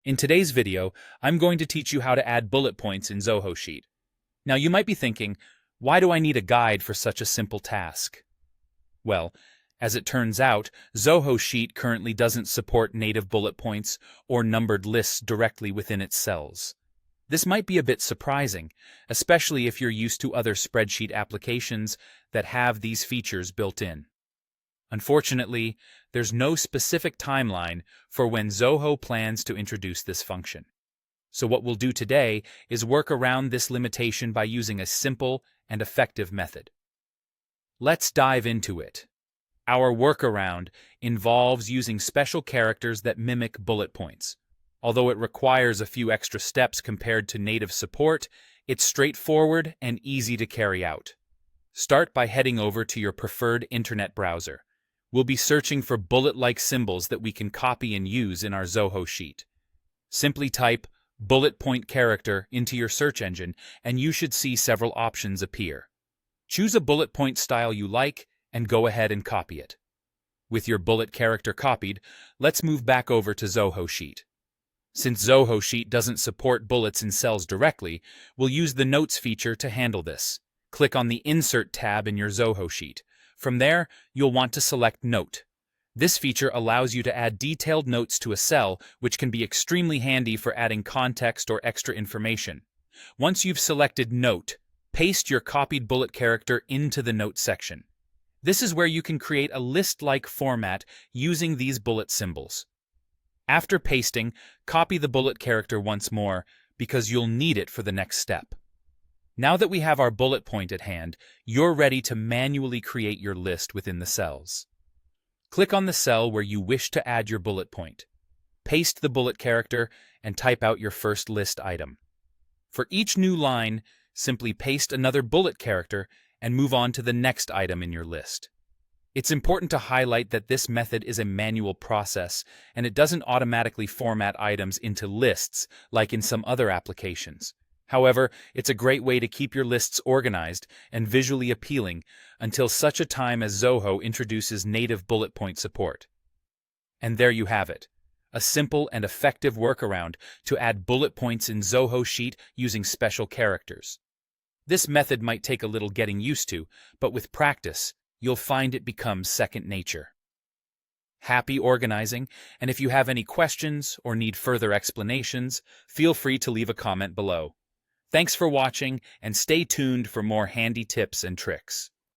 In today's video, I'm going to teach you how to add bullet points in Zoho Sheet. Now you might be thinking, why do I need a guide for such a simple task? Well, as it turns out, Zoho Sheet currently doesn't support native bullet points or numbered lists directly within its cells. This might be a bit surprising, especially if you're used to other spreadsheet applications that have these features built in. Unfortunately, there's no specific timeline for when Zoho plans to introduce this function. So what we'll do today is work around this limitation by using a simple and effective method. Let's dive into it. Our workaround involves using special characters that mimic bullet points. Although it requires a few extra steps compared to native support, it's straightforward and easy to carry out. Start by heading over to your preferred internet browser. We'll be searching for bullet-like symbols that we can copy and use in our Zoho sheet. Simply type bullet point character into your search engine and you should see several options appear. Choose a bullet point style you like and go ahead and copy it. With your bullet character copied, let's move back over to Zoho Sheet. Since Zoho Sheet doesn't support bullets in cells directly, we'll use the Notes feature to handle this. Click on the Insert tab in your Zoho Sheet. From there, you'll want to select Note. This feature allows you to add detailed notes to a cell, which can be extremely handy for adding context or extra information. Once you've selected Note, paste your copied bullet character into the Note section. This is where you can create a list-like format using these bullet symbols. After pasting, copy the bullet character once more because you'll need it for the next step. Now that we have our bullet point at hand, you're ready to manually create your list within the cells. Click on the cell where you wish to add your bullet point. Paste the bullet character and type out your first list item. For each new line, simply paste another bullet character and move on to the next item in your list. It's important to highlight that this method is a manual process and it doesn't automatically format items into lists like in some other applications. However, it's a great way to keep your lists organized and visually appealing until such a time as Zoho introduces native bullet point support. And there you have it, a simple and effective workaround to add bullet points in Zoho Sheet using special characters. This method might take a little getting used to, but with practice, you'll find it becomes second nature. Happy organizing, and if you have any questions or need further explanations, feel free to leave a comment below. Thanks for watching, and stay tuned for more handy tips and tricks.